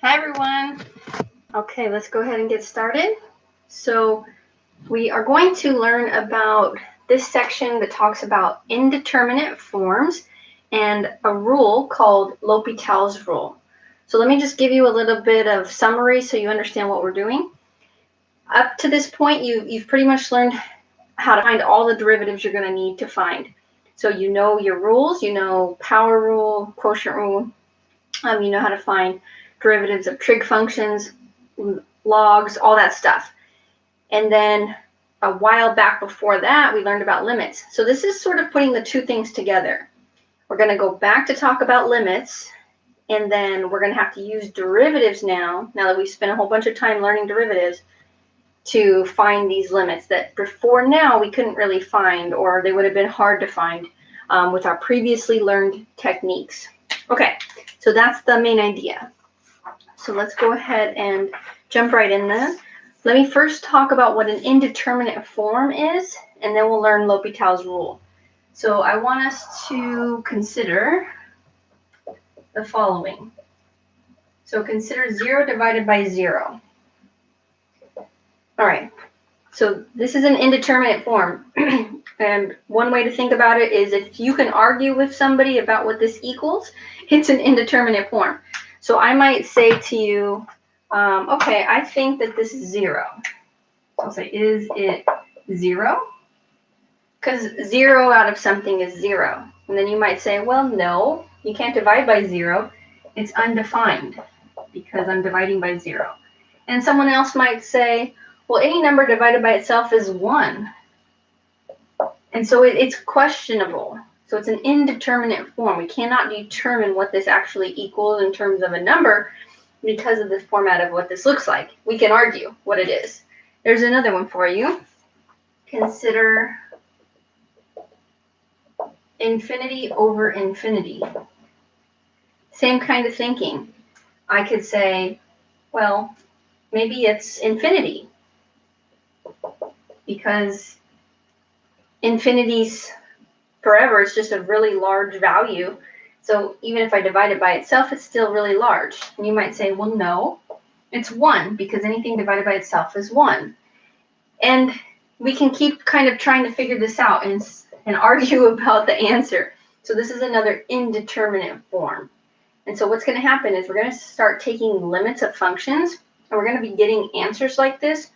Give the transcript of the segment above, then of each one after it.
Hi everyone. Okay, let's go ahead and get started. So we are going to learn about this section that talks about indeterminate forms and a rule called L'Hopital's rule. So let me just give you a little bit of summary so you understand what we're doing. Up to this point, you've pretty much learned how to find all the derivatives you're going to need to find. So you know your rules, you know power rule, quotient rule, you know how to find derivatives of trig functions, logs, all that stuff. And then a while back before that, we learned about limits. So this is sort of putting the two things together. We're going to go back to talk about limits, and then we're going to have to use derivatives now that we've spent a whole bunch of time learning derivatives, to find these limits that before now we couldn't really find, or they would have been hard to find with our previously learned techniques. Okay, so that's the main idea. So let's go ahead and jump right in there. Let me first talk about what an indeterminate form is, and then we'll learn L'Hopital's rule. So I want us to consider the following. So consider 0 divided by 0. All right, so this is an indeterminate form. And one way to think about it is if you can argue with somebody about what this equals, it's an indeterminate form. So I might say to you, okay, I think that this is 0. I'll say, is it 0? Because 0 out of something is 0. And then you might say, well, no, you can't divide by 0. It's undefined because I'm dividing by 0. And someone else might say, well, any number divided by itself is 1. And so it's questionable. So it's an indeterminate form. We cannot determine what this actually equals in terms of a number because of the format of what this looks like. We can argue what it is. There's another one for you. Consider infinity over infinity. Same kind of thinking. I could say, well, maybe it's infinity because infinity's forever. It's just a really large value. So even if I divide it by itself, it's still really large. And you might say, well, no, it's 1 because anything divided by itself is 1. And we can keep kind of trying to figure this out and argue about the answer. So this is another indeterminate form. And so what's going to happen is we're going to start taking limits of functions, and we're going to be getting answers like this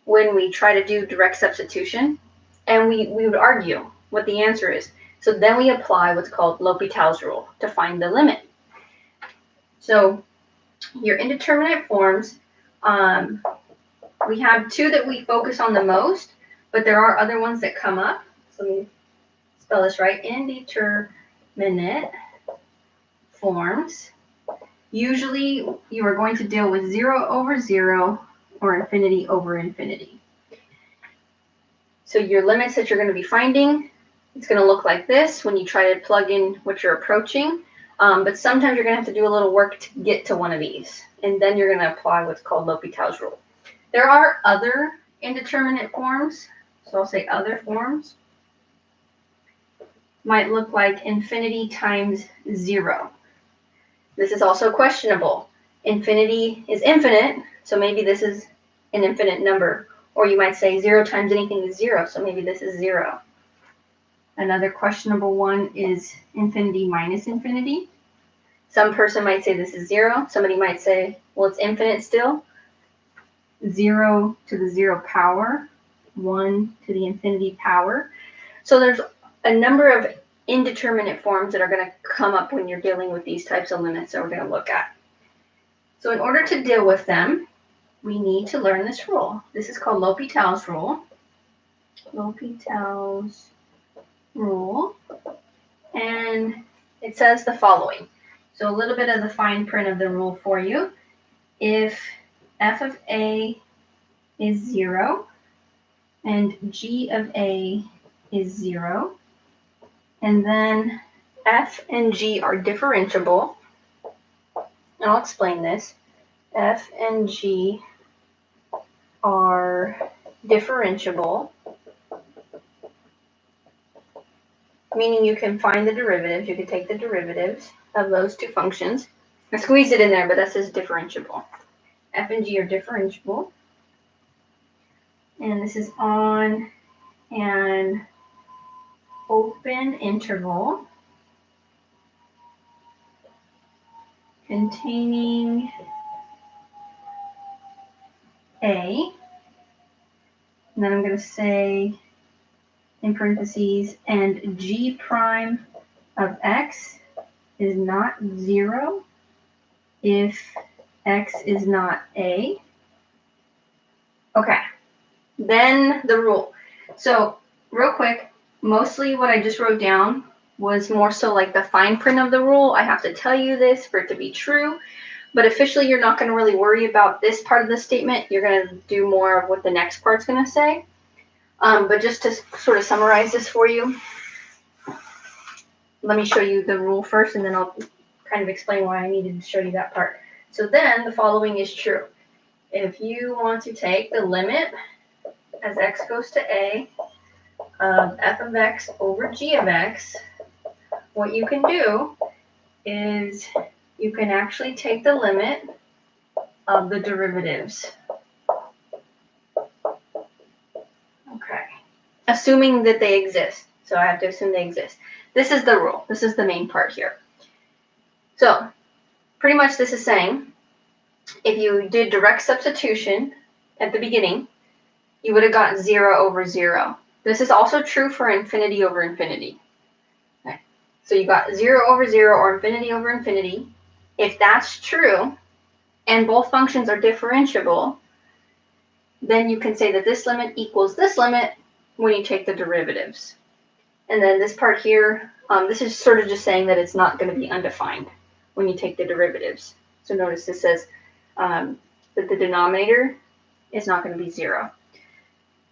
when we try to do direct substitution. And we would argue what the answer is. So then we apply what's called L'Hopital's rule to find the limit. So your indeterminate forms, we have two that we focus on the most, but there are other ones that come up. So let me spell this right. Indeterminate forms. Usually you are going to deal with 0 over 0 or infinity over infinity. So your limits that you're going to be finding, it's going to look like this when you try to plug in what you're approaching. But sometimes you're going to have to do a little work to get to one of these. And then you're going to apply what's called L'Hopital's rule. There are other indeterminate forms. So I'll say other forms. Might look like infinity times 0. This is also questionable. Infinity is infinite, so maybe this is an infinite number. Or you might say 0 times anything is 0, so maybe this is 0. Another questionable one is infinity minus infinity. Some person might say this is 0. Somebody might say, well, it's infinite still. 0 to the 0 power, 1 to the infinity power. So there's a number of indeterminate forms that are going to come up when you're dealing with these types of limits that we're going to look at. So in order to deal with them, we need to learn this rule. This is called L'Hopital's rule. L'Hopital's rule. And it says the following. So a little bit of the fine print of the rule for you. If f of a is 0 and g of a is 0, and then f and g are differentiable, and I'll explain this. F and g are differentiable, meaning you can find the derivatives. You can take the derivatives of those two functions. I squeezed it in there, but that says differentiable. F and G are differentiable. And this is on an open interval containing A. And then I'm going to say in parentheses, and G prime of X is not 0 if X is not A. Okay, then the rule. So real quick, mostly what I just wrote down was more so like the fine print of the rule. I have to tell you this for it to be true, but officially you're not going to really worry about this part of the statement. You're going to do more of what the next part's going to say. But just to sort of summarize this for you, let me show you the rule first, and then I'll kind of explain why I needed to show you that part. So then the following is true. If you want to take the limit as x goes to a of f of x over g of x, what you can do is you can actually take the limit of the derivatives. Okay. Assuming that they exist. So I have to assume they exist. This is the rule. This is the main part here. So pretty much this is saying if you did direct substitution at the beginning, you would have gotten 0 over 0. This is also true for infinity over infinity. Okay. So you got 0 over 0 or infinity over infinity. If that's true, and both functions are differentiable, then you can say that this limit equals this limit when you take the derivatives. And then this part here, this is sort of just saying that it's not going to be undefined when you take the derivatives. So notice this says that the denominator is not going to be 0.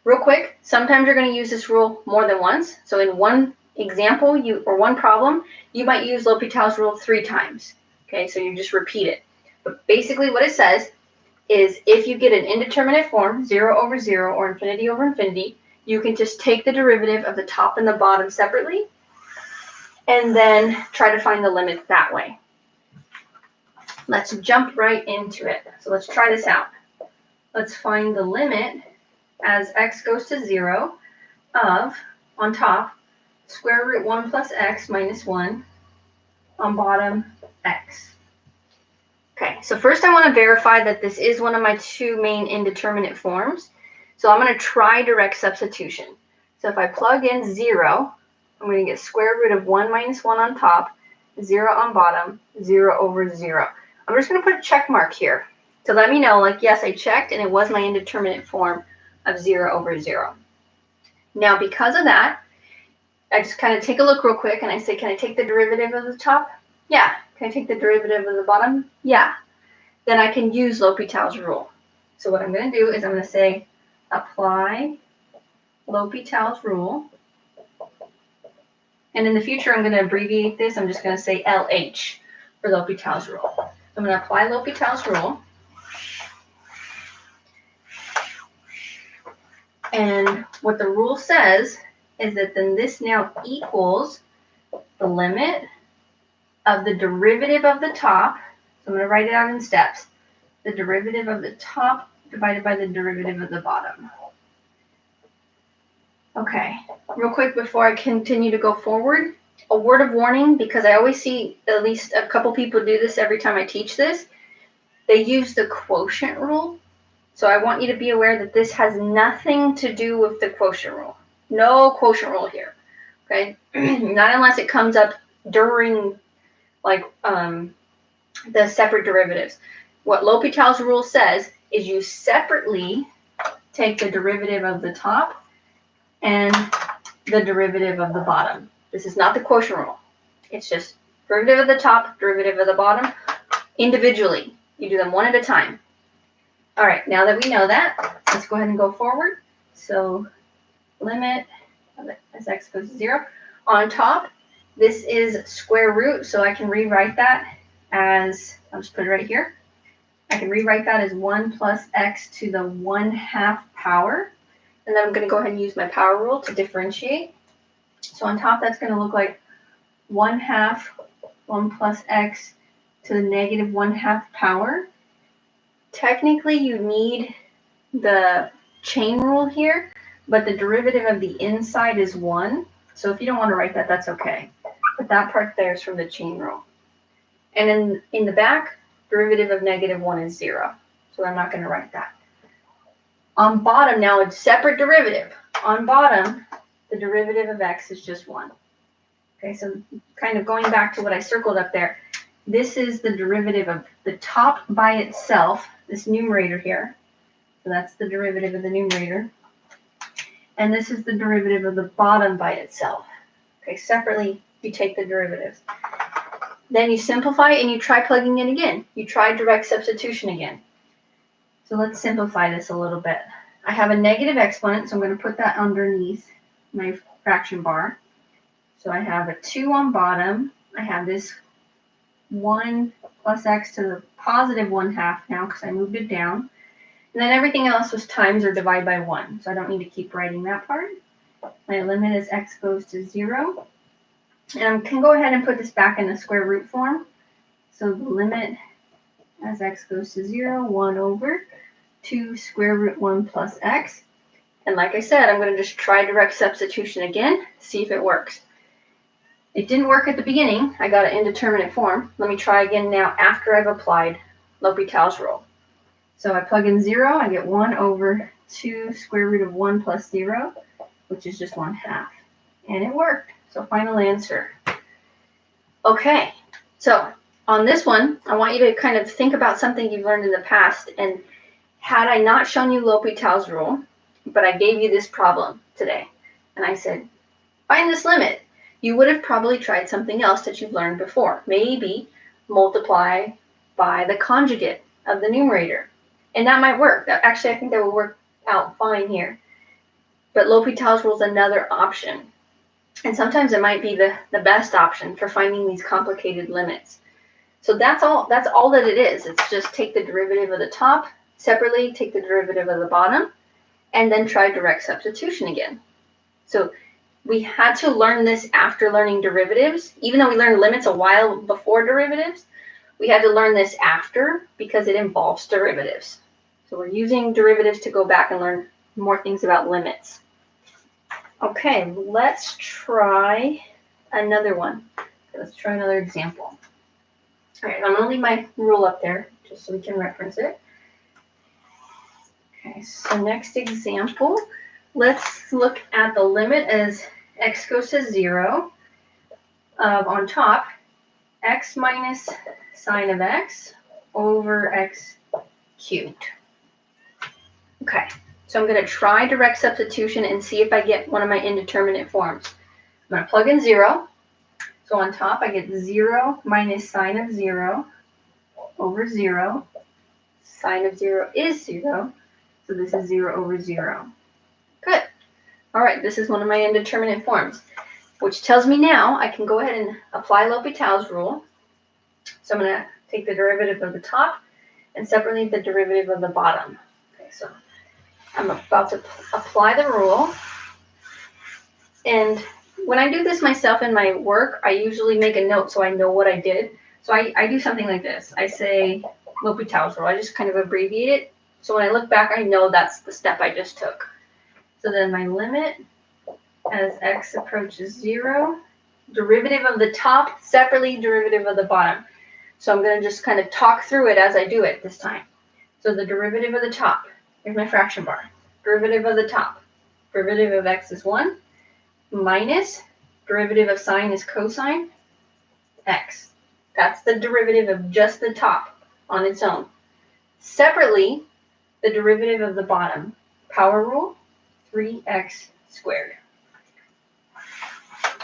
Real quick, sometimes you're going to use this rule more than once. So in one example, or one problem, you might use L'Hopital's rule 3 times. Okay, so you just repeat it. But basically what it says is if you get an indeterminate form, 0 over 0 or infinity over infinity, you can just take the derivative of the top and the bottom separately and then try to find the limit that way. Let's jump right into it. So let's try this out. Let's find the limit as x goes to 0 of, on top, square root 1 plus x minus 1, on bottom, x. Okay, so first I want to verify that this is one of my 2 main indeterminate forms. So I'm going to try direct substitution. So if I plug in 0, I'm going to get square root of 1 minus 1 on top, 0 on bottom, 0 over 0. I'm just going to put a check mark here to let me know, like, yes, I checked and it was my indeterminate form of 0 over 0. Now, because of that, I just kind of take a look real quick and I say, can I take the derivative of the top? Yeah. Can I take the derivative of the bottom? Yeah. Then I can use L'Hopital's rule. So what I'm going to do is I'm going to say, apply L'Hopital's rule. And in the future, I'm going to abbreviate this. I'm just going to say LH for L'Hopital's rule. I'm going to apply L'Hopital's rule. And what the rule says is that then this now equals the limit of the derivative of the top. So I'm going to write it out in steps. The derivative of the top divided by the derivative of the bottom. Okay, real quick before I continue to go forward, a word of warning, because I always see at least a couple people do this every time I teach this. They use the quotient rule. So I want you to be aware that this has nothing to do with the quotient rule. No quotient rule here, okay? Not unless it comes up during, like, the separate derivatives. What L'Hopital's rule says is you separately take the derivative of the top and the derivative of the bottom. This is not the quotient rule. It's just derivative of the top, derivative of the bottom, individually. You do them one at a time. All right, now that we know that, let's go ahead and go forward. So limit as x goes to 0. On top, this is square root, so I can rewrite that as, I'll just put it right here. I can rewrite that as 1 plus x to the 1/2 power. And then I'm going to go ahead and use my power rule to differentiate. So on top, that's going to look like 1/2 1 plus x to the negative 1/2 power. Technically, you need the chain rule here, but the derivative of the inside is 1. So if you don't want to write that, that's okay. But that part there is from the chain rule. And in the back, derivative of negative 1 is 0. So I'm not going to write that. On bottom now, it's separate derivative. On bottom, the derivative of x is just 1. Okay, so kind of going back to what I circled up there, this is the derivative of the top by itself, this numerator here. So that's the derivative of the numerator. And this is the derivative of the bottom by itself. Okay, separately, you take the derivatives. Then you simplify and you try plugging in again. You try direct substitution again. So let's simplify this a little bit. I have a negative exponent, so I'm going to put that underneath my fraction bar. So I have a 2 on bottom. I have this 1 plus x to the positive 1/2 now because I moved it down. And then everything else was times or divide by 1. So I don't need to keep writing that part. My limit as x goes to 0. And I can go ahead and put this back in the square root form. So the limit as x goes to 0, 1 over 2 square root 1 plus x. And like I said, I'm going to just try direct substitution again, see if it works. It didn't work at the beginning. I got an indeterminate form. Let me try again now after I've applied L'Hopital's rule. So I plug in 0, I get 1 over 2 square root of 1 plus 0, which is just 1/2. And it worked. So final answer. Okay, so on this one, I want you to kind of think about something you've learned in the past. And had I not shown you L'Hopital's rule, but I gave you this problem today, and I said, find this limit, you would have probably tried something else that you've learned before. Maybe multiply by the conjugate of the numerator. And that might work. Actually, I think that would work out fine here. But L'Hopital's rule is another option. And sometimes it might be the best option for finding these complicated limits. So that's all that it is. It's just take the derivative of the top separately, take the derivative of the bottom, and then try direct substitution again. So we had to learn this after learning derivatives. Even though we learned limits a while before derivatives, we had to learn this after because it involves derivatives. So we're using derivatives to go back and learn more things about limits. Okay, let's try another one. Let's try another example. All right, I'm going to leave my rule up there just so we can reference it. Okay, so next example, let's look at the limit as x goes to 0 of, on top, x minus sine of x over x cubed. Okay, so I'm going to try direct substitution and see if I get one of my indeterminate forms. I'm going to plug in 0. So on top, I get 0 minus sine of 0 over 0. Sine of 0 is 0. So this is 0 over 0. Good. All right, this is one of my indeterminate forms, which tells me now I can go ahead and apply L'Hopital's rule. So I'm going to take the derivative of the top and separately the derivative of the bottom. Okay, so I'm about to apply the rule. And when I do this myself in my work, I usually make a note so I know what I did. So I do something like this. I say L'Hopital's rule. I just kind of abbreviate it. So when I look back, I know that's the step I just took. So then my limit as x approaches 0, derivative of the top, separately derivative of the bottom. So I'm going to just kind of talk through it as I do it this time. So the derivative of the top, here's my fraction bar. Derivative of the top, derivative of x is 1, minus derivative of sine is cosine x. That's the derivative of just the top on its own. Separately, the derivative of the bottom, power rule, 3x squared.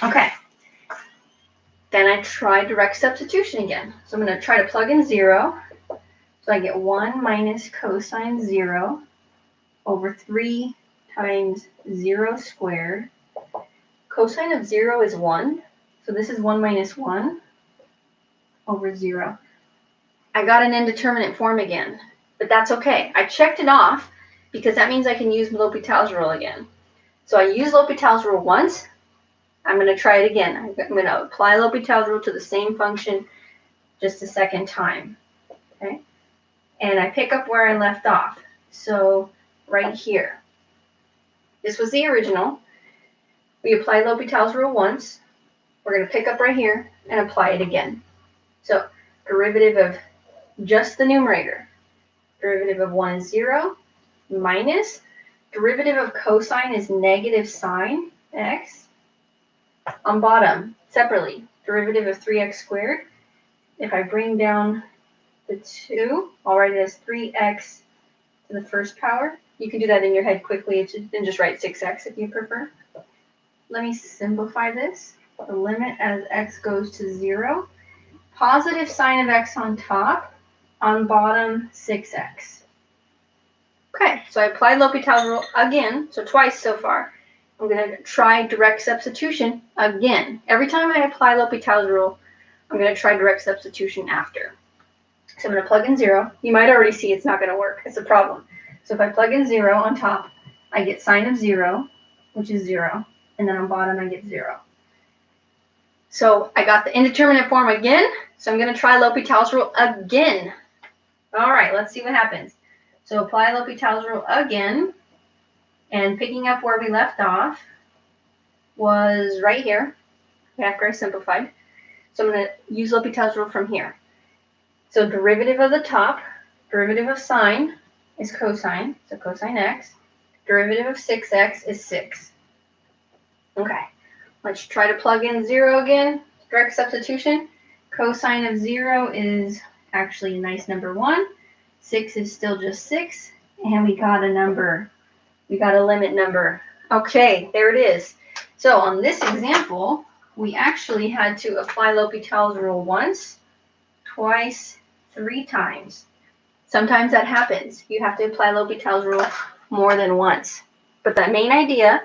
Okay. Then I try direct substitution again. So I'm going to try to plug in 0. So I get 1 minus cosine 0 over 3 times 0 squared. Cosine of 0 is 1. So this is 1 minus 1 over 0. I got an indeterminate form again, but that's okay. I checked it off because that means I can use L'Hopital's rule again. So I used L'Hopital's rule once. I'm going to try it again. I'm going to apply L'Hopital's rule to the same function just a second time, okay? And I pick up where I left off. So right here, this was the original. We applied L'Hopital's rule once. We're going to pick up right here and apply it again. So derivative of just the numerator. Derivative of 1 is 0, minus derivative of cosine is negative sine x. On bottom, separately, derivative of 3x squared. If I bring down the 2, I'll write it as 3x to the first power. You can do that in your head quickly and just write 6x if you prefer. Let me simplify this. The limit as x goes to 0. Positive sign of x on top, on bottom 6x. Okay, so I applied L'Hopital's rule again, so twice so far. I'm going to try direct substitution again. Every time I apply L'Hopital's rule, I'm going to try direct substitution after. So I'm going to plug in 0. You might already see it's not going to work. It's a problem. So if I plug in 0 on top, I get sine of 0, which is 0. And then on bottom, I get 0. So I got the indeterminate form again. So I'm going to try L'Hopital's rule again. All right, let's see what happens. So apply L'Hopital's rule again. And picking up where we left off was right here, after I simplified. So I'm going to use L'Hopital's rule from here. So derivative of the top, derivative of sine is cosine, so cosine x. Derivative of 6x is 6. Okay, let's try to plug in 0 again, direct substitution. Cosine of 0 is actually a nice number 1. 6 is still just 6, and we got a number. We got a limit number. Okay, there it is. So on this example, we actually had to apply L'Hopital's rule once, twice, 3 times. Sometimes that happens. You have to apply L'Hopital's rule more than once. But the main idea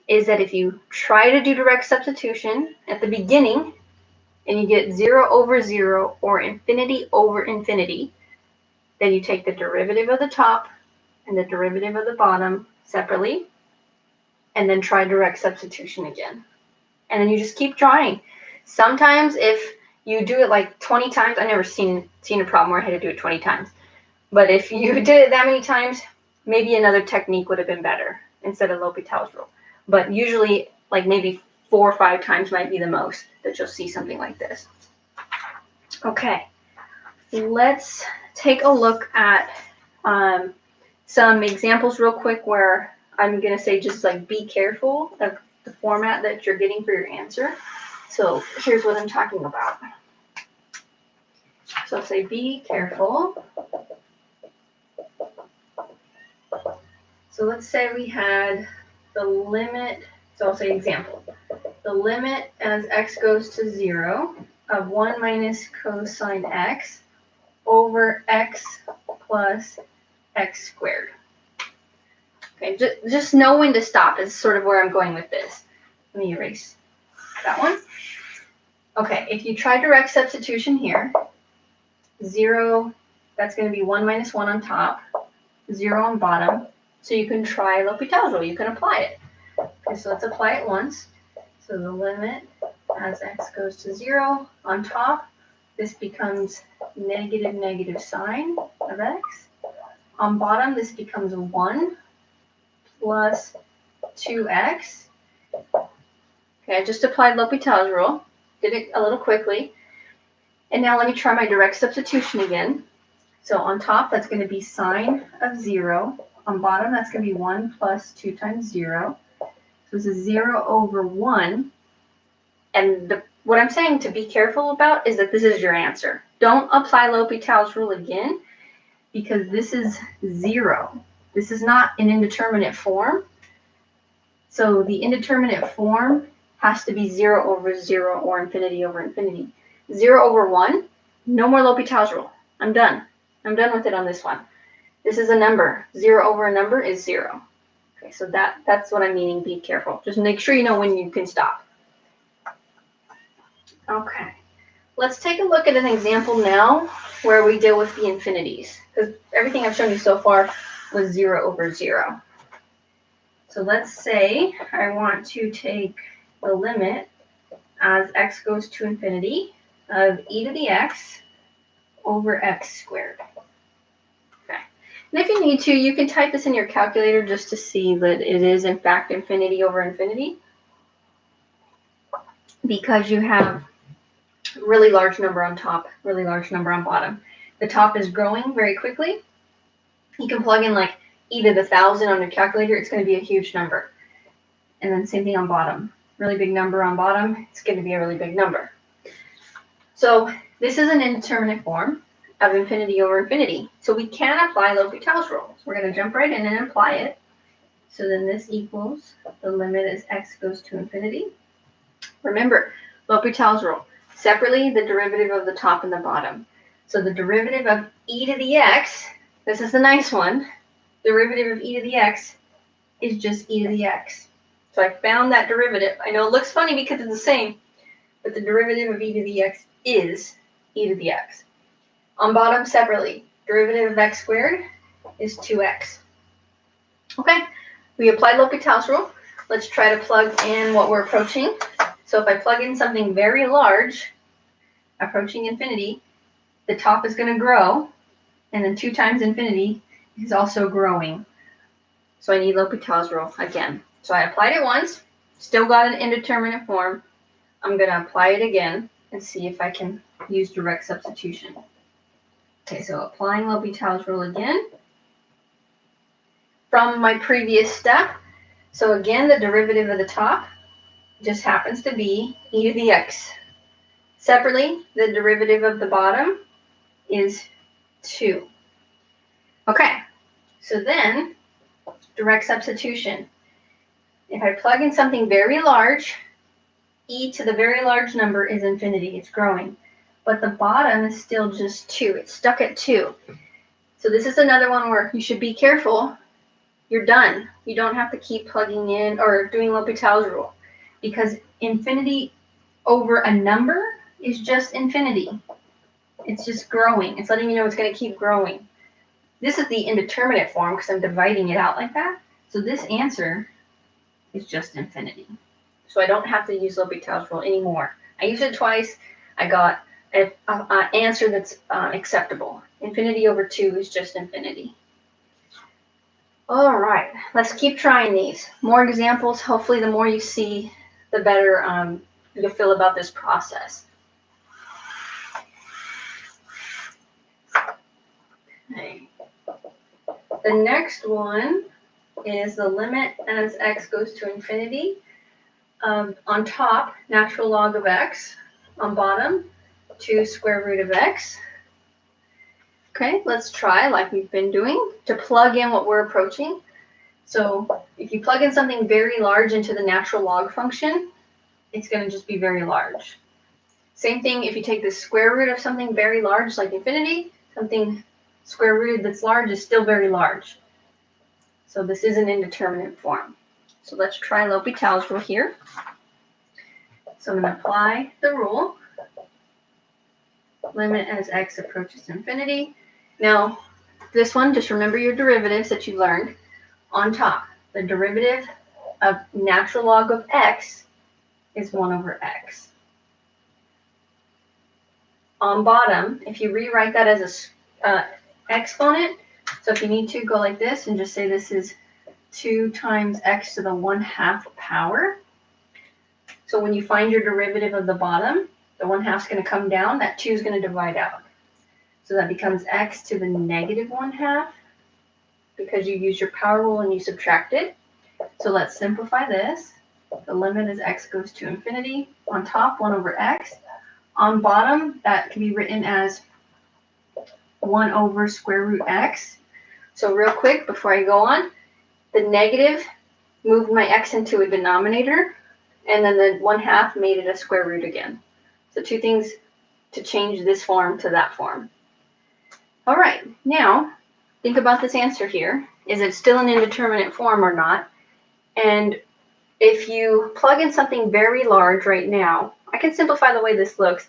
is that if you try to do direct substitution at the beginning and you get 0 over 0 or infinity over infinity, then you take the derivative of the top and the derivative of the bottom separately, and then try direct substitution again. And then you just keep trying. Sometimes if you do it like 20 times, I've never seen a problem where I had to do it 20 times. But if you did it that many times, maybe another technique would have been better instead of L'Hopital's rule. But usually, like maybe 4 or 5 times might be the most that you'll see something like this. Okay, let's take a look at some examples real quick where I'm going to say just like be careful of the format that you're getting for your answer. So here's what I'm talking about. So I'll say be careful. So let's say we had the limit, so I'll say example. The limit as x goes to 0 of 1 minus cosine x over x plus x squared. Okay, just know when to stop is sort of where I'm going with this. Let me erase that one. Okay, if you try direct substitution here, 0, that's going to be 1 minus 1 on top, 0 on bottom. So you can try L'Hopital's rule. You can apply it. Okay, so let's apply it once. So the limit as x goes to 0 on top, this becomes negative sine of x. On bottom, this becomes 1 plus 2x. Okay, I just applied L'Hopital's rule. Did it a little quickly. And now let me try my direct substitution again. So on top, that's going to be sine of 0. On bottom, that's going to be 1 plus 2 times 0. So this is 0 over 1. And what I'm saying to be careful about is that this is your answer. Don't apply L'Hopital's rule again because this is 0. This is not an indeterminate form. So the indeterminate form has to be 0 over 0 or infinity over infinity. 0 over 1, no more L'Hopital's rule. I'm done. I'm done with it on this one. This is a number. 0 over a number is 0. Okay, so that's what I'm meaning. Be careful. Just make sure you know when you can stop. Okay, let's take a look at an example now where we deal with the infinities. Because everything I've shown you so far was 0 over 0. So let's say I want to take the limit as x goes to infinity of e to the x over x squared. Okay. And if you need to, you can type this in your calculator just to see that it is in fact infinity over infinity, because you have really large number on top, really large number on bottom. The top is growing very quickly. You can plug in like e to the 1,000 on your calculator, it's going to be a huge number. And then same thing on bottom. Really big number on bottom, it's going to be a really big number. So this is an indeterminate form of infinity over infinity. So we can apply L'Hopital's rule. So we're going to jump right in and apply it. So then this equals the limit as x goes to infinity. Remember, L'Hopital's rule. Separately, the derivative of the top and the bottom. So the derivative of e to the x, this is the nice one, derivative of e to the x is just e to the x. So I found that derivative. I know it looks funny because it's the same, but the derivative of e to the x is e to the x. On bottom, separately, derivative of x squared is 2x. Okay, we applied L'Hopital's rule. Let's try to plug in what we're approaching. So if I plug in something very large, approaching infinity, the top is going to grow, and then 2 times infinity is also growing. So I need L'Hopital's rule again. So I applied it once, still got an indeterminate form. I'm going to apply it again and see if I can use direct substitution. Okay, so applying L'Hopital's rule again from my previous step. So again, the derivative of the top just happens to be e to the x. Separately, the derivative of the bottom is 2. Okay, so then direct substitution. If I plug in something very large, e to the very large number is infinity, it's growing. But the bottom is still just 2, it's stuck at 2. So this is another one where you should be careful. You're done. You don't have to keep plugging in or doing L'Hopital's rule, because infinity over a number is just infinity. It's just growing. It's letting you know it's going to keep growing. This is the indeterminate form because I'm dividing it out like that. So this answer is just infinity. So I don't have to use L'Hopital's rule anymore. I used it twice. I got an answer that's acceptable. Infinity over 2 is just infinity. All right, let's keep trying these. More examples. Hopefully the more you see, the better you'll feel about this process. Okay. The next one is the limit as x goes to infinity. On top, natural log of x. On bottom, 2 square root of x. Okay, let's try, like we've been doing, to plug in what we're approaching. So if you plug in something very large into the natural log function, it's going to just be very large. Same thing if you take the square root of something very large, like infinity, something square rooted that's large is still very large. So this is an indeterminate form. So let's try L'Hopital's rule here. So I'm going to apply the rule. Limit as x approaches infinity. Now, this one, just remember your derivatives that you learned. On top, the derivative of natural log of x is 1 over x. On bottom, if you rewrite that as a exponent, so if you need to, go like this and just say this is 2 times x to the 1/2 power. So when you find your derivative of the bottom, the 1/2 is going to come down, that 2 is going to divide out. So that becomes x to the negative 1/2 because you use your power rule and you subtract it. So let's simplify this. The limit as x goes to infinity. On top, 1 over x. On bottom, that can be written as 1 over square root x. So real quick, before I go on, the negative moved my x into a denominator, and then the 1/2 made it a square root again. So 2 things to change this form to that form. All right, now think about this answer here. Is it still an indeterminate form or not? And if you plug in something very large right now, I can simplify the way this looks,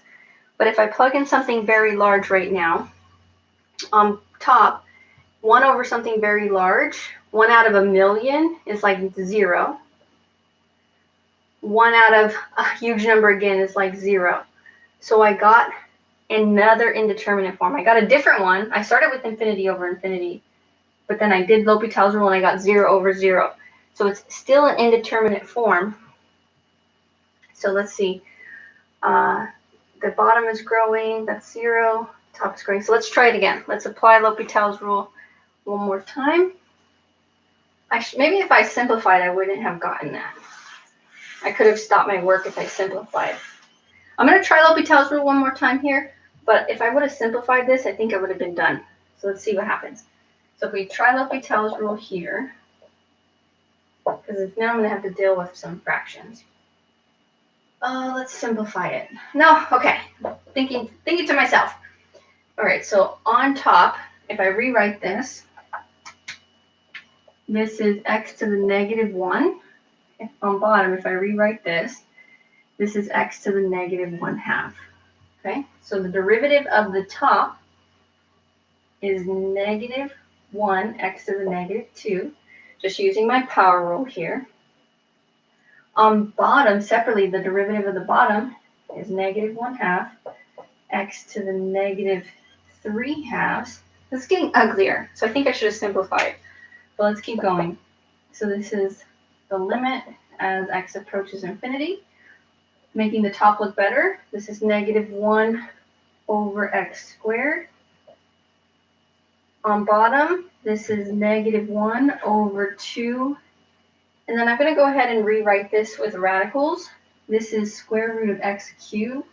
but if I plug in something very large right now, on top, 1 over something very large, 1 out of 1,000,000 is like 0. 1 out of a huge number again is like 0. So I got another indeterminate form. I got a different one. I started with infinity over infinity, but then I did L'Hopital's rule and I got 0 over 0. So it's still an indeterminate form. So let's see. The bottom is growing. That's 0. Top is growing. So let's try it again. Let's apply L'Hopital's rule one more time. Maybe if I simplified, I wouldn't have gotten that. I could have stopped my work if I simplified. I'm going to try L'Hopital's rule one more time here, but if I would have simplified this, I think I would have been done. So let's see what happens. So if we try L'Hopital's rule here, because now I'm going to have to deal with some fractions. Let's simplify it. No, okay. Thinking to myself. All right, so on top, if I rewrite this, this is x to the negative 1. On bottom, if I rewrite this, this is x to the negative 1/2. Okay, so the derivative of the top is negative 1 x to the negative 2, just using my power rule here. On bottom, separately, the derivative of the bottom is negative 1/2 x to the negative 3/2. This is getting uglier, so I think I should have simplified. But let's keep going. So this is the limit as x approaches infinity. Making the top look better, this is negative 1 over x squared. On bottom, this is negative 1 over 2. And then I'm going to go ahead and rewrite this with radicals. This is square root of x cubed.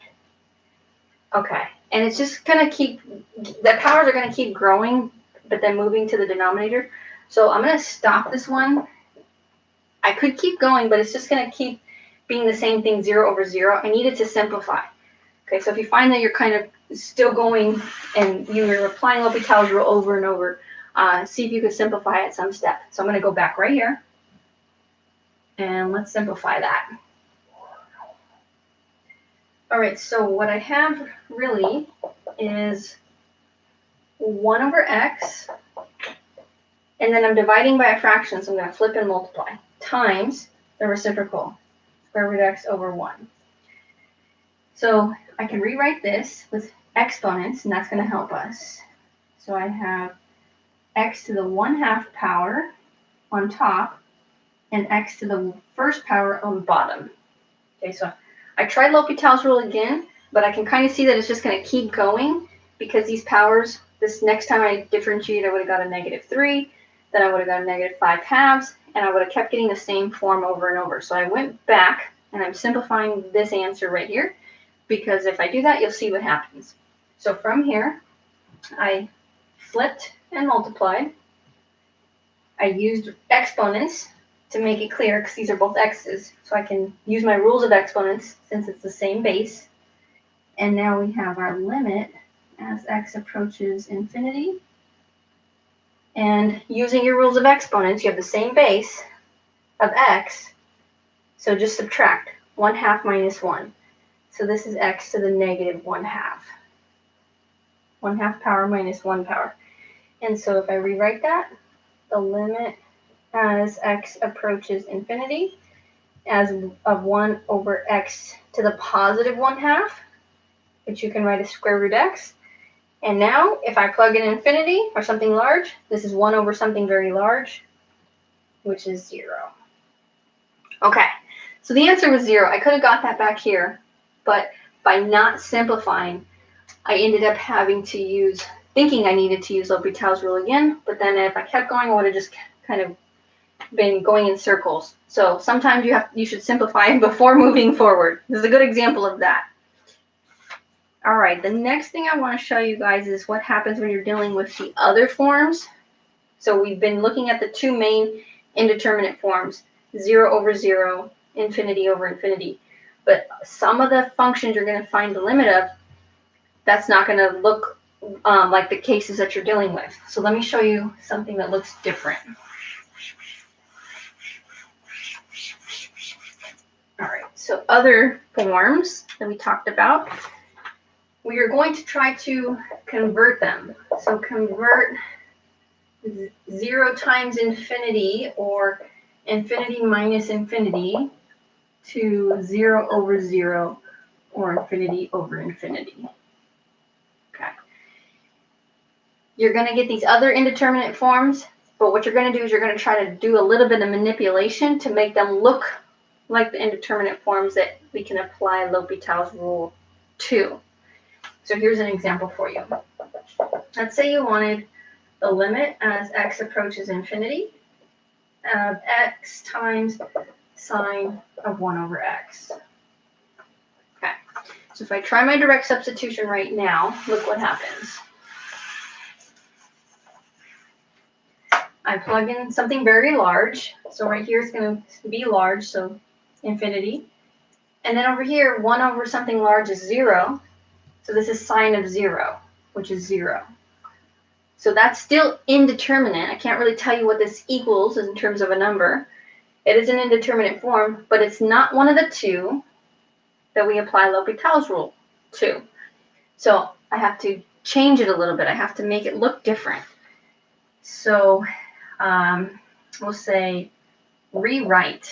Okay, and it's just going to keep, the powers are going to keep growing, but then moving to the denominator. So I'm going to stop this one. I could keep going, but it's just going to keep being the same thing, 0 over 0. I needed to simplify. Okay, so if you find that you're kind of still going and you're applying L'Hopital's rule over and over, see if you can simplify at some step. So I'm going to go back right here, and let's simplify that. All right, so what I have really is 1 over x, and then I'm dividing by a fraction, so I'm going to flip and multiply, times the reciprocal, square root x over 1. So I can rewrite this with exponents, and that's going to help us. So I have x to the 1/2 power on top, and x to the first power on the bottom. Okay, so I tried L'Hopital's rule again, but I can kind of see that it's just going to keep going because these powers, this next time I differentiate, I would have got a negative 3, then I would have got a negative 5/2, and I would have kept getting the same form over and over. So I went back, and I'm simplifying this answer right here, because if I do that, you'll see what happens. So from here, I flipped and multiplied. I used exponents to make it clear, because these are both x's, so I can use my rules of exponents since it's the same base. And now we have our limit as x approaches infinity. And using your rules of exponents, you have the same base of x, so just subtract 1/2 minus 1. So this is x to the negative 1/2. 1/2 power minus 1 power. And so if I rewrite that, the limit as x approaches infinity as of 1 over x to the positive 1/2, which you can write as square root x. And now if I plug in infinity or something large, this is 1 over something very large, which is 0. Okay, so the answer was 0. I could have got that back here, but by not simplifying, I ended up having to use, thinking I needed to use L'Hopital's rule again, but then if I kept going, I would have just kind of been going in circles. So sometimes you should simplify before moving forward. This is a good example of that. All right, the next thing I want to show you guys is what happens when you're dealing with the other forms. So we've been looking at the two main indeterminate forms, 0 over 0, infinity over infinity. But some of the functions you're going to find the limit of, that's not going to look like the cases that you're dealing with. So let me show you something that looks different. All right, so other forms that we talked about, we are going to try to convert them. So convert 0 times infinity or infinity minus infinity to 0 over 0 or infinity over infinity. Okay. You're going to get these other indeterminate forms, but what you're going to do is you're going to try to do a little bit of manipulation to make them look like the indeterminate forms that we can apply L'Hopital's rule to. So here's an example for you. Let's say you wanted the limit as x approaches infinity of x times sine of 1 over x. Okay, so if I try my direct substitution right now, look what happens. I plug in something very large. So right here is going to be large, so infinity. And then over here, 1 over something large is 0. So this is sine of 0, which is 0. So that's still indeterminate. I can't really tell you what this equals in terms of a number. It is an indeterminate form, but it's not one of the two that we apply L'Hopital's rule to. So I have to change it a little bit. I have to make it look different. So we'll say rewrite.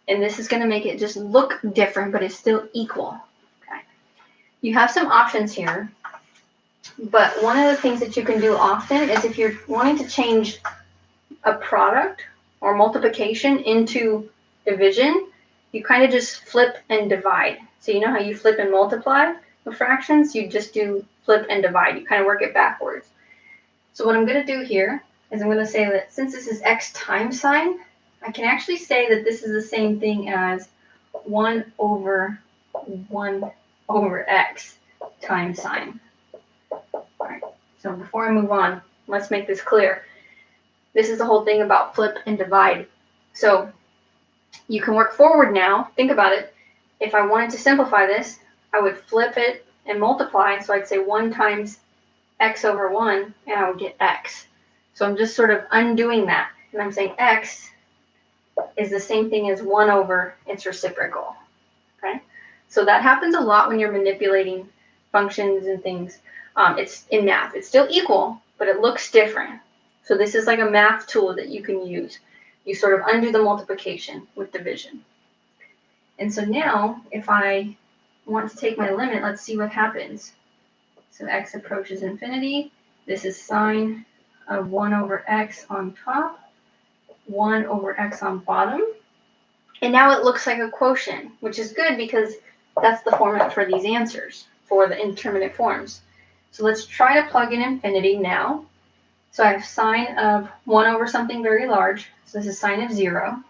And this is going to make it just look different, but it's still equal. Okay. You have some options here, but one of the things that you can do often is if you're wanting to change a product or multiplication into division, you kind of just flip and divide. So you know how you flip and multiply with fractions? You just do flip and divide. You kind of work it backwards. So what I'm going to do here is I'm going to say that since this is x times sine, I can actually say that this is the same thing as 1 over x times sine. All right. So before I move on, let's make this clear. This is the whole thing about flip and divide. So you can work forward now. Think about it. If I wanted to simplify this, I would flip it and multiply. So I'd say 1 times x over 1, and I would get x. So I'm just sort of undoing that. And I'm saying x is the same thing as 1 over its reciprocal. Okay? So that happens a lot when you're manipulating functions and things. It's in math. It's still equal, but it looks different. So this is like a math tool that you can use. You sort of undo the multiplication with division. And so now, if I want to take my limit, let's see what happens. So x approaches infinity. This is sine of 1 over x on top, 1 over x on bottom. And now it looks like a quotient, which is good because that's the format for these answers, for the indeterminate forms. So let's try to plug in infinity now. So I have sine of 1 over something very large. So this is sine of 0.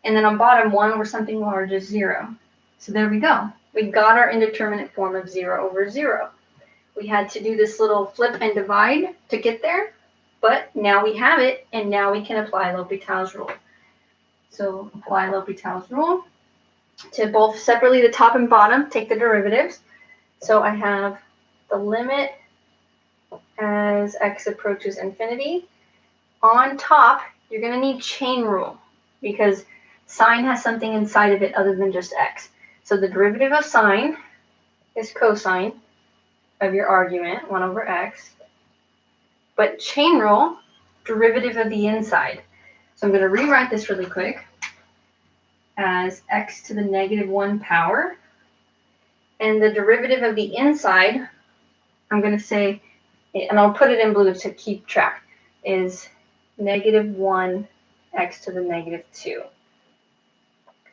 And then on bottom, 1 over something large is 0. So there we go. We got our indeterminate form of 0 over 0. We had to do this little flip and divide to get there, but now we have it, and now we can apply L'Hopital's rule. So apply L'Hopital's rule to both separately the top and bottom, take the derivatives. So I have the limit as x approaches infinity. On top, you're going to need chain rule because sine has something inside of it other than just x. So the derivative of sine is cosine of your argument, 1 over x. But chain rule, derivative of the inside. So I'm going to rewrite this really quick as x to the negative 1 power. And the derivative of the inside, I'm going to say, and I'll put it in blue to keep track, is negative 1 x to the negative 2.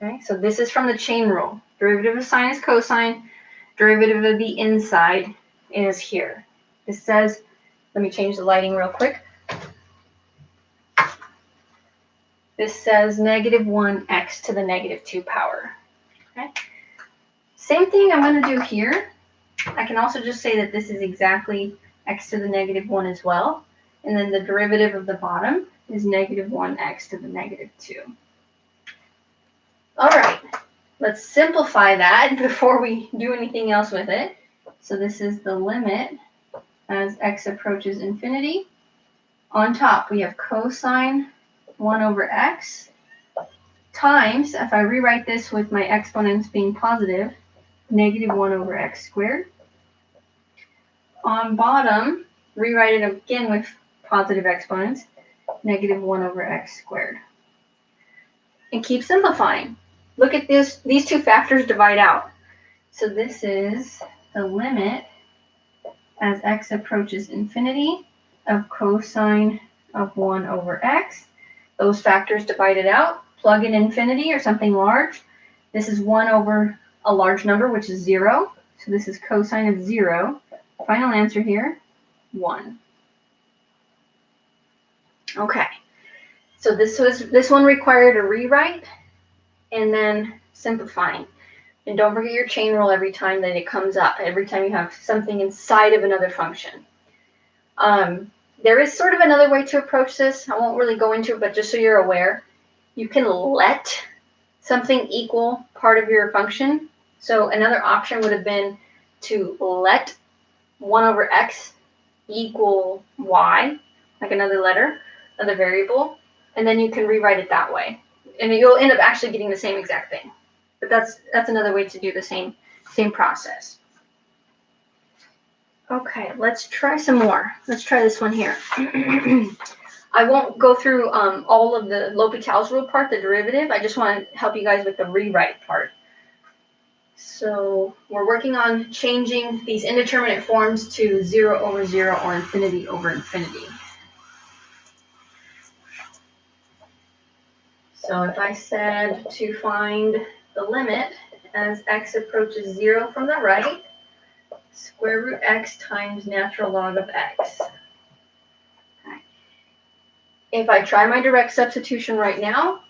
Okay, so this is from the chain rule. Derivative of sine is cosine. Derivative of the inside is here. This says, let me change the lighting real quick. This says negative 1x to the negative 2 power. Okay. Same thing I'm going to do here. I can also just say that this is exactly x to the negative 1 as well. And then the derivative of the bottom is negative 1x to the negative 2. All right, let's simplify that before we do anything else with it. So this is the limit as x approaches infinity. On top, we have cosine 1 over x times, if I rewrite this with my exponents being positive, negative 1 over x squared. On bottom, rewrite it again with positive exponents, negative 1 over x squared. and keep simplifying. Look at this. These two factors divide out. So this is the limit as x approaches infinity of cosine of 1 over x. Those factors divided out. Plug in infinity or something large. This is 1 over a large number, which is 0. So this is cosine of 0. Final answer here, 1. Okay. So this one required a rewrite and then simplifying. And don't forget your chain rule every time that it comes up, every time you have something inside of another function. There is sort of another way to approach this. I won't really go into it, but just so you're aware, you can let something equal part of your function. So another option would have been to let 1 over x equal y, like another letter, another variable, and then you can rewrite it that way. And you'll end up actually getting the same exact thing. But that's another way to do the same process. Okay, let's try some more. Let's try this one here. I won't go through all of the L'Hopital's rule part, the derivative. I just want to help you guys with the rewrite part. So we're working on changing these indeterminate forms to 0 over 0 or infinity over infinity. So if I said to find the limit as x approaches 0 from the right, square root x times natural log of x. Okay. If I try my direct substitution right now,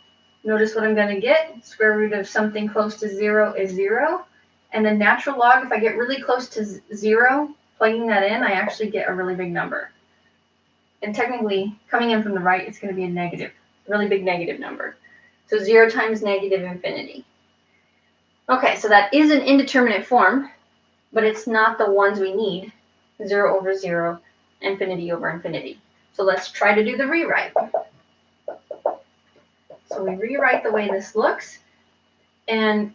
notice what I'm going to get. Square root of something close to 0 is 0. And the natural log, if I get really close to 0, plugging that in, I actually get a really big number. And technically, coming in from the right, it's going to be a negative, really big negative number. So 0 times negative infinity. Okay, so that is an indeterminate form, but it's not the ones we need, 0 over 0, infinity over infinity. So let's try to do the rewrite. So we rewrite the way this looks, and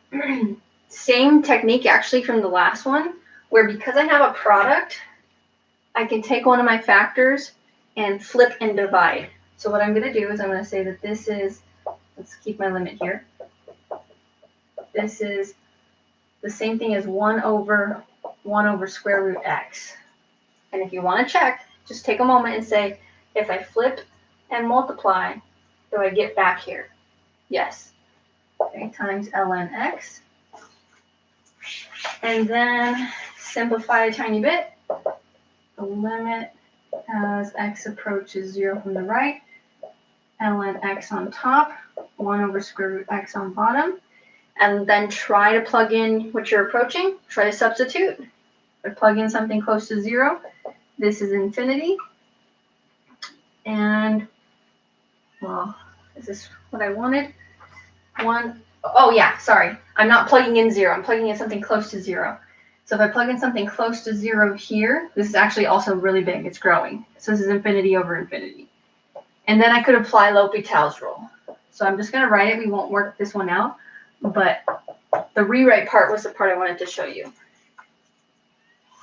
same technique actually from the last one, where because I have a product, I can take one of my factors and flip and divide. So what I'm going to do is I'm going to say that this is, let's keep my limit here, this is the same thing as 1 over square root x. And if you want to check, just take a moment and say, if I flip and multiply, do I get back here? Yes. Okay, times ln x. And then simplify a tiny bit. The limit as x approaches 0 from the right, ln x on top, 1 over square root x on bottom. And then try to plug in what you're approaching. Try to substitute. Or plug in something close to 0. This is infinity. And, well, is this what I wanted? Oh yeah, sorry. I'm not plugging in 0. I'm plugging in something close to 0. So if I plug in something close to 0 here, this is actually also really big. It's growing. So this is infinity over infinity. And then I could apply L'Hopital's rule. So I'm just going to write it. We won't work this one out. But the rewrite part was the part I wanted to show you.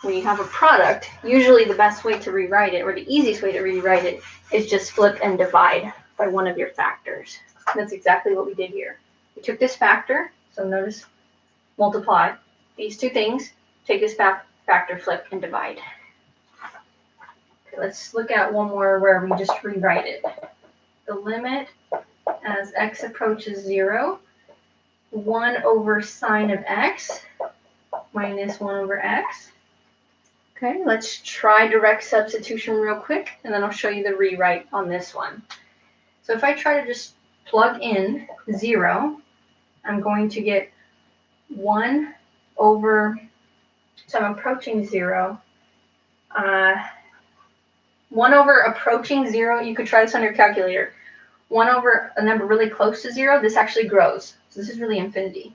When you have a product, usually the best way to rewrite it, or the easiest way to rewrite it, is just flip and divide by one of your factors. That's exactly what we did here. We took this factor, so notice multiply these two things, take this factor, flip, and divide. Okay, let's look at one more where we just rewrite it. The limit as x approaches 0, 1 over sine of x minus 1 over x. Okay, let's try direct substitution real quick, and then I'll show you the rewrite on this one. So if I try to just plug in 0, I'm going to get 1 over, so I'm approaching 0. 1 over approaching 0, you could try this on your calculator. 1 over a number really close to 0, this actually grows. So this is really infinity.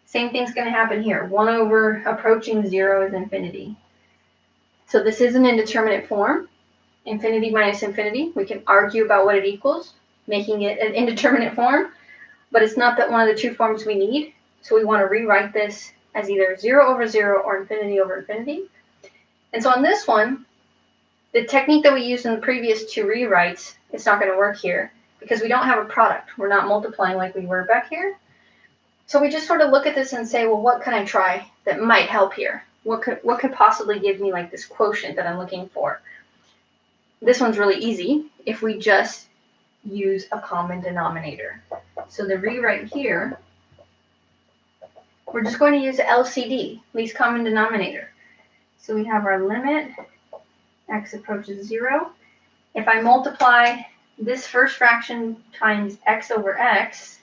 Same thing's going to happen here. 1 over approaching 0 is infinity. So this is an indeterminate form. Infinity minus infinity. We can argue about what it equals, making it an indeterminate form. But it's not that one of the two forms we need. So we want to rewrite this as either 0 over 0 or infinity over infinity. And so on this one, the technique that we used in the previous two rewrites, it's not going to work here. because we don't have a product. We're not multiplying like we were back here. So we just sort of look at this and say, well, what can I try that might help here? What could possibly give me like this quotient that I'm looking for? This one's really easy if we just use a common denominator. So the rewrite here, we're just going to use LCD, least common denominator. So we have our limit, x approaches 0. If I multiply this first fraction times x over x,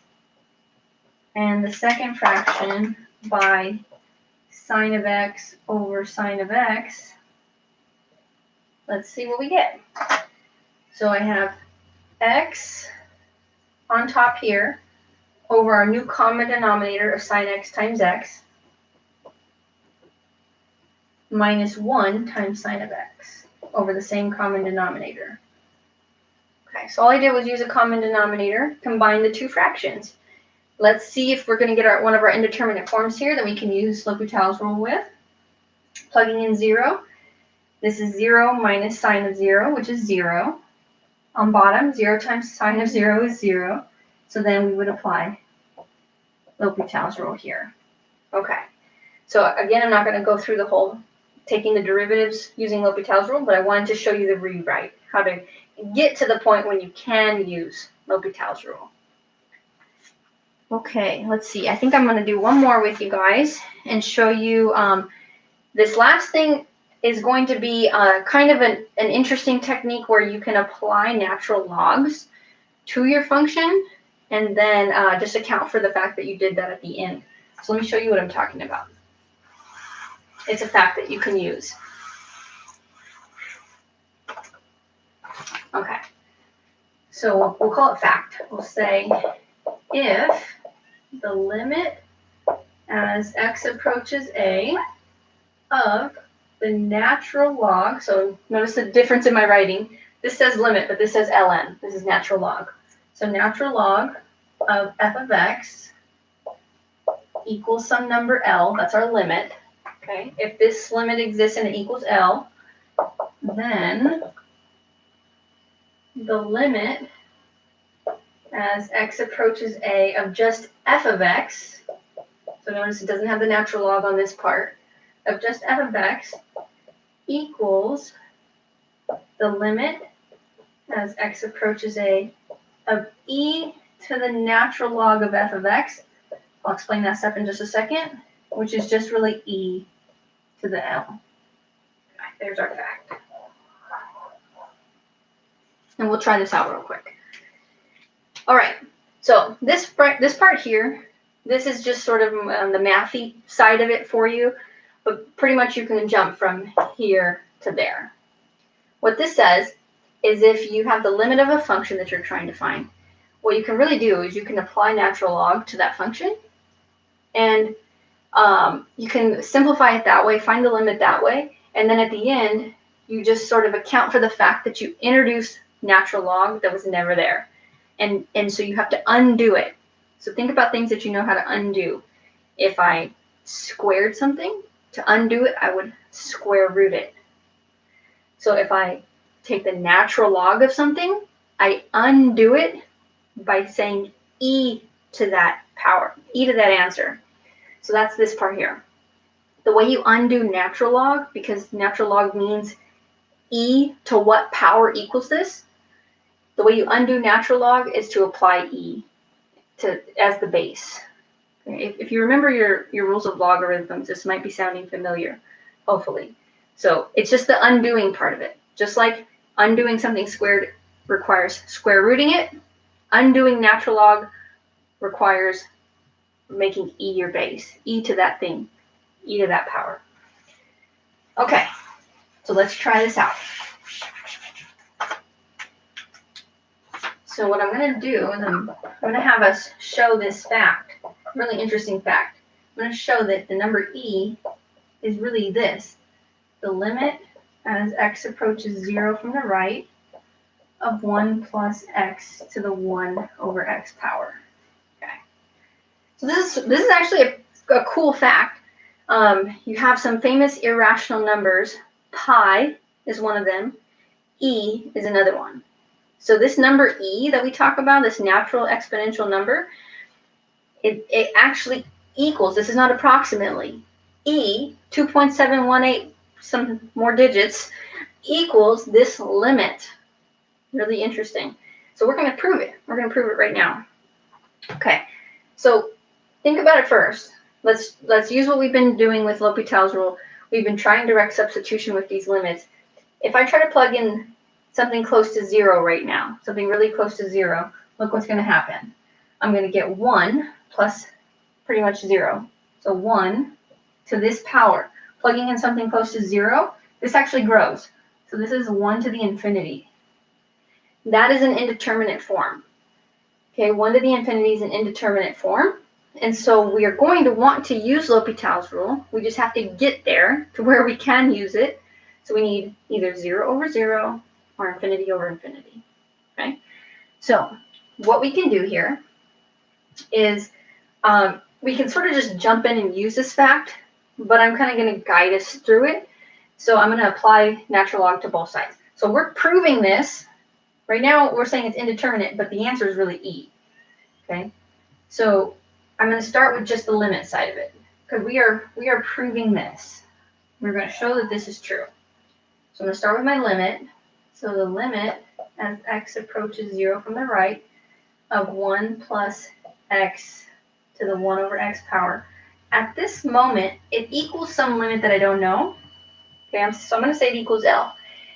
and the second fraction by sine of x over sine of x, let's see what we get. So I have x on top here over our new common denominator of sine x times x minus 1 times sine of x over the same common denominator. Okay, so all I did was use a common denominator, combine the two fractions. Let's see if we're going to get one of our indeterminate forms here that we can use L'Hopital's rule with. Plugging in 0. This is 0 minus sine of 0, which is 0. On bottom, 0 times sine of 0 is 0. So then we would apply L'Hopital's rule here. Okay. So again, I'm not going to go through the whole taking the derivatives using L'Hopital's rule, but I wanted to show you the rewrite, how to get to the point when you can use L'Hopital's rule. Okay, let's see. I think I'm going to do one more with you guys and show you this last thing is going to be kind of an interesting technique where you can apply natural logs to your function and then just account for the fact that you did that at the end. So let me show you what I'm talking about. It's a fact that you can use. Okay, so we'll call it fact. We'll say if the limit as x approaches a of the natural log, so notice the difference in my writing. This says limit, but this says ln. This is natural log. So natural log of f of x equals some number L, that's our limit. Okay, if this limit exists and it equals L, then the limit as x approaches a of just f of x, so notice it doesn't have the natural log on this part, of just f of x equals the limit as x approaches a of e to the natural log of f of x. I'll explain that step in just a second, which is just really e to the L. Okay, there's our fact. And we'll try this out real quick. All right, so this part here, this is just sort of the mathy side of it for you, but pretty much you can jump from here to there. What this says is if you have the limit of a function that you're trying to find, what you can really do is you can apply natural log to that function, and you can simplify it that way, find the limit that way, and then at the end, you just sort of account for the fact that you introduced natural log that was never there. And so you have to undo it. So think about things that you know how to undo. If I squared something, to undo it, I would square root it. So if I take the natural log of something, I undo it by saying e to that power, e to that answer. So that's this part here. The way you undo natural log, because natural log means e to what power equals this, the way you undo natural log is to apply e as the base. Okay? If you remember your rules of logarithms, this might be sounding familiar, hopefully. So it's just the undoing part of it. Just like undoing something squared requires square rooting it, undoing natural log requires making e your base, e to that thing, e to that power. Okay, so let's try this out. So what I'm going to do is I'm going to have us show this fact, really interesting fact. I'm going to show that the number e is really this, the limit as x approaches 0 from the right of 1 plus x to the 1 over x power. Okay. So this is actually a cool fact. You have some famous irrational numbers. Pi is one of them. E is another one. So this number e that we talk about, this natural exponential number, it actually equals, this is not approximately, e, 2.718, some more digits, equals this limit. Really interesting. So we're going to prove it. We're going to prove it right now. Okay, so think about it first. Let's use what we've been doing with L'Hopital's rule. We've been trying direct substitution with these limits. If I try to plug in something close to 0 right now, something really close to 0, look what's going to happen. I'm going to get 1 plus pretty much 0. So 1 to this power. Plugging in something close to 0, this actually grows. So this is 1 to the infinity. That is an indeterminate form. Okay, 1 to the infinity is an indeterminate form. And so we are going to want to use L'Hopital's rule. We just have to get there to where we can use it. So we need either 0 over 0 or infinity over infinity. Okay? So what we can do here is we can sort of just jump in and use this fact, but I'm kind of going to guide us through it. So I'm going to apply natural log to both sides. So we're proving this. Right now we're saying it's indeterminate, but the answer is really e. Okay? So I'm going to start with just the limit side of it, because we are proving this. We're going to show that this is true. So I'm going to start with my limit. So the limit as x approaches 0 from the right of 1 plus x to the 1 over x power. At this moment, it equals some limit that I don't know. Okay, so I'm going to say it equals L.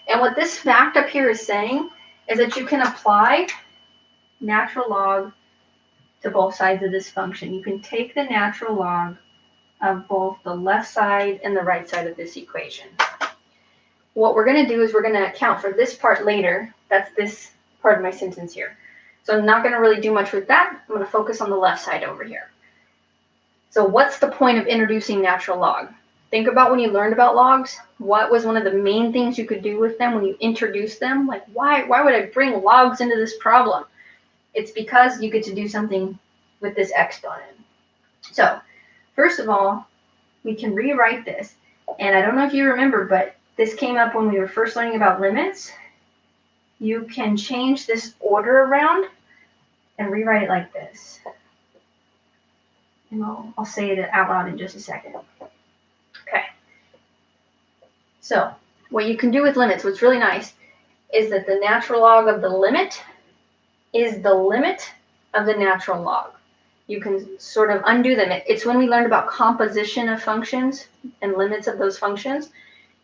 And what this fact up here is saying is that you can apply natural log to both sides of this function. You can take the natural log of both the left side and the right side of this equation. What we're going to do is we're going to account for this part later. That's this part of my sentence here. So I'm not going to really do much with that. I'm going to focus on the left side over here. So what's the point of introducing natural log? Think about when you learned about logs. What was one of the main things you could do with them when you introduced them? Like, why would I bring logs into this problem? It's because you get to do something with this exponent. So first of all, we can rewrite this. And I don't know if you remember, but this came up when we were first learning about limits. You can change this order around and rewrite it like this. And I'll say it out loud in just a second. Okay. So what you can do with limits, what's really nice, is that the natural log of the limit is the limit of the natural log. You can sort of undo them. It's when we learned about composition of functions and limits of those functions,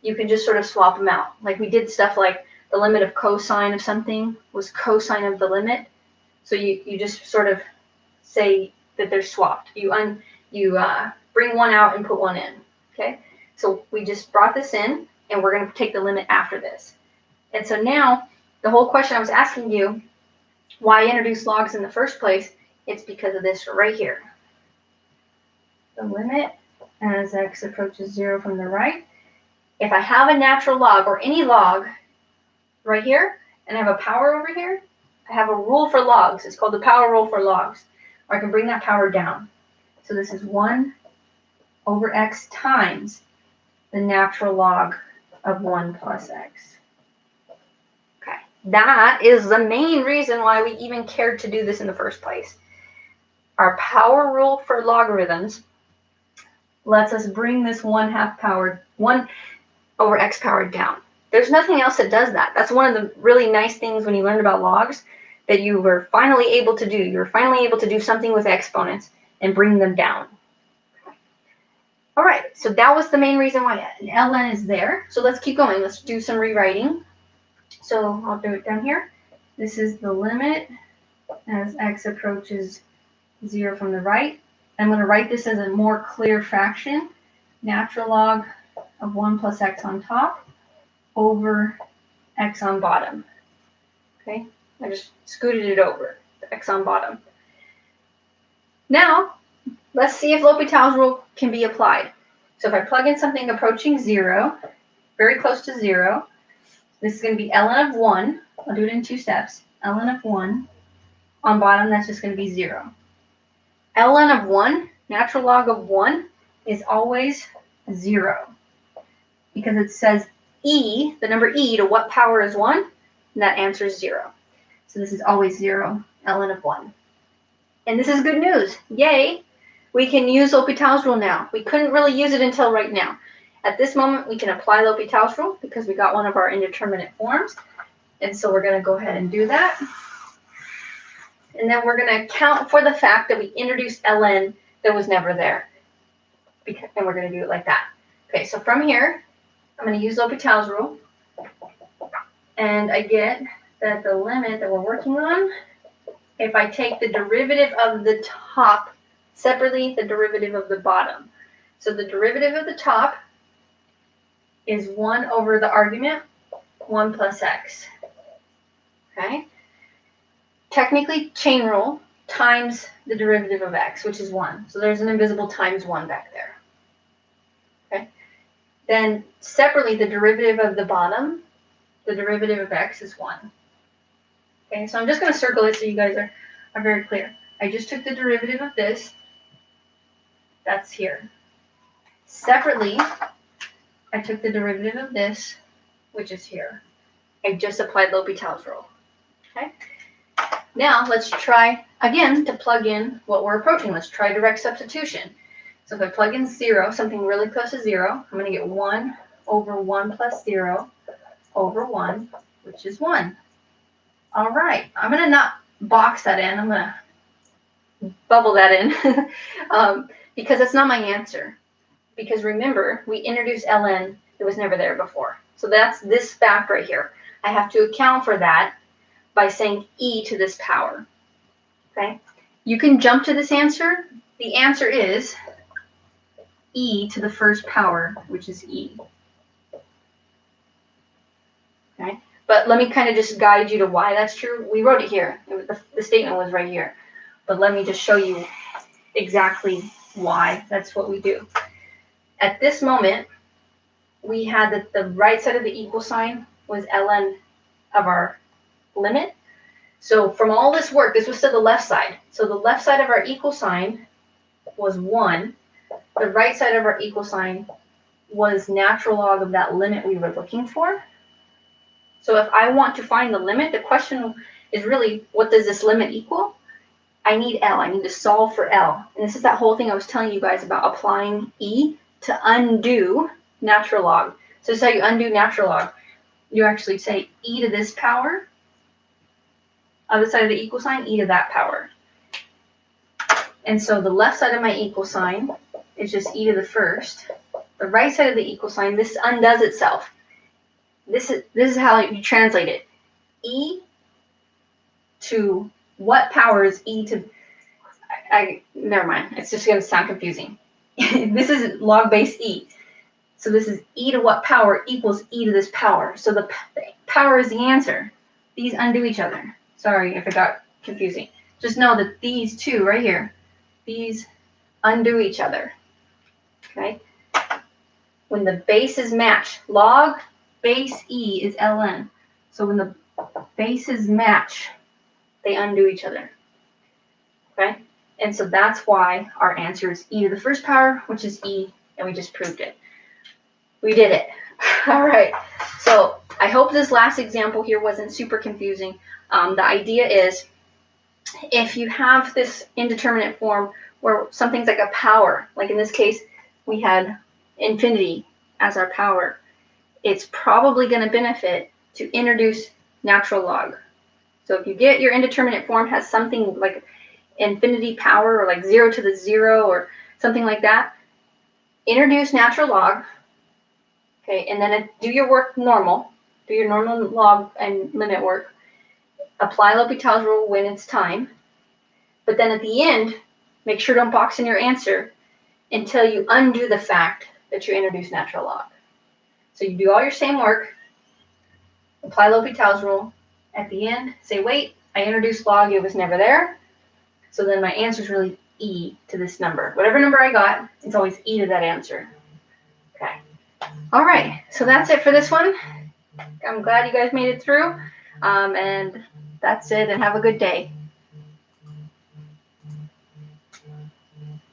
you can just sort of swap them out. Like we did stuff like the limit of cosine of something was cosine of the limit. So you just sort of say that they're swapped. You bring one out and put one in. Okay? So we just brought this in, and we're going to take the limit after this. And so now the whole question I was asking you, why introduce logs in the first place? It's because of this right here. The limit as x approaches 0 from the right. If I have a natural log or any log right here, and I have a power over here, I have a rule for logs. It's called the power rule for logs. Or I can bring that power down. So this is 1 over x times the natural log of 1 plus x. Okay, that is the main reason why we even cared to do this in the first place. Our power rule for logarithms lets us bring this 1/2 power, 1 over x powered down. There's nothing else that does that. That's one of the really nice things when you learned about logs, that you were finally able to do. You were finally able to do something with exponents and bring them down. All right, so that was the main reason why ln is there. So let's keep going. Let's do some rewriting. So I'll do it down here. This is the limit as x approaches 0 from the right. I'm going to write this as a more clear fraction. Natural log of 1 plus x on top over x on bottom. Okay, I just scooted it over, the x on bottom. Now, let's see if L'Hopital's rule can be applied. So if I plug in something approaching 0, very close to 0, this is going to be ln of 1. I'll do it in 2 steps. ln of 1. On bottom, that's just going to be 0. ln of 1, natural log of 1, is always 0. Because it says e, the number e, to what power is 1? And that answer is 0. So this is always 0, ln of 1. And this is good news. Yay! We can use L'Hopital's rule now. We couldn't really use it until right now. At this moment, we can apply L'Hopital's rule because we got one of our indeterminate forms. And so we're going to go ahead and do that. And then we're going to account for the fact that we introduced ln that was never there. And we're going to do it like that. Okay, so from here, I'm going to use L'Hopital's rule. And I get that the limit that we're working on, if I take the derivative of the top separately, the derivative of the bottom. So the derivative of the top is 1 over the argument, 1 plus x. Okay? Technically, chain rule times the derivative of x, which is 1. So there's an invisible times 1 back there. Okay? Then separately, the derivative of the bottom, the derivative of x is 1. Okay, so I'm just going to circle it so you guys are very clear. I just took the derivative of this. That's here. Separately, I took the derivative of this, which is here. I just applied L'Hopital's rule. Okay? Now, let's try, again, to plug in what we're approaching. Let's try direct substitution. So if I plug in 0, something really close to 0, I'm going to get 1 over 1 plus 0 over 1, which is 1. All right. I'm going to not box that in. I'm going to bubble that in because that's not my answer. Because remember, we introduced ln that was never there before. So that's this fact right here. I have to account for that by saying e to this power. Okay? You can jump to this answer. The answer is e to the first power, which is e. Okay? But let me kind of just guide you to why that's true. We wrote it here. The statement was right here. But let me just show you exactly why that's what we do. At this moment, we had that the right side of the equal sign was ln of our limit. So from all this work, this was to the left side. So the left side of our equal sign was 1. The right side of our equal sign was natural log of that limit we were looking for. So if I want to find the limit, the question is really, what does this limit equal? I need L. I need to solve for L. And this is that whole thing I was telling you guys about applying E to undo natural log. So this is how you undo natural log. You actually say E to this power, other side of the equal sign, E to that power. And so the left side of my equal sign is just E to the first. The right side of the equal sign, this undoes itself. This is how you translate it. E to what power is E to, never mind, it's just going to sound confusing. This is log base E. So this is E to what power equals E to this power. So the power is the answer. These undo each other. Sorry if it got confusing. Just know that these two right here, these undo each other. Okay? When the bases match, log base E is ln. So when the bases match, they undo each other. Okay? And so that's why our answer is E to the first power, which is E, and we just proved it. We did it. All right. So I hope this last example here wasn't super confusing. The idea is if you have this indeterminate form where something's like a power, like in this case, we had infinity as our power, it's probably going to benefit to introduce natural log. So if you get your indeterminate form has something like infinity power or like 0 to the 0 or something like that, introduce natural log. Okay, and then do your work normal. Do your normal log and limit work. Apply L'Hopital's rule when it's time. But then at the end, make sure don't box in your answer until you undo the fact that you introduced natural log. So you do all your same work, apply L'Hopital's rule. At the end, say, wait, I introduced log, it was never there. So then my answer is really E to this number. Whatever number I got, it's always E to that answer. Okay. All right, so that's it for this one. I'm glad you guys made it through. And that's it, and have a good day.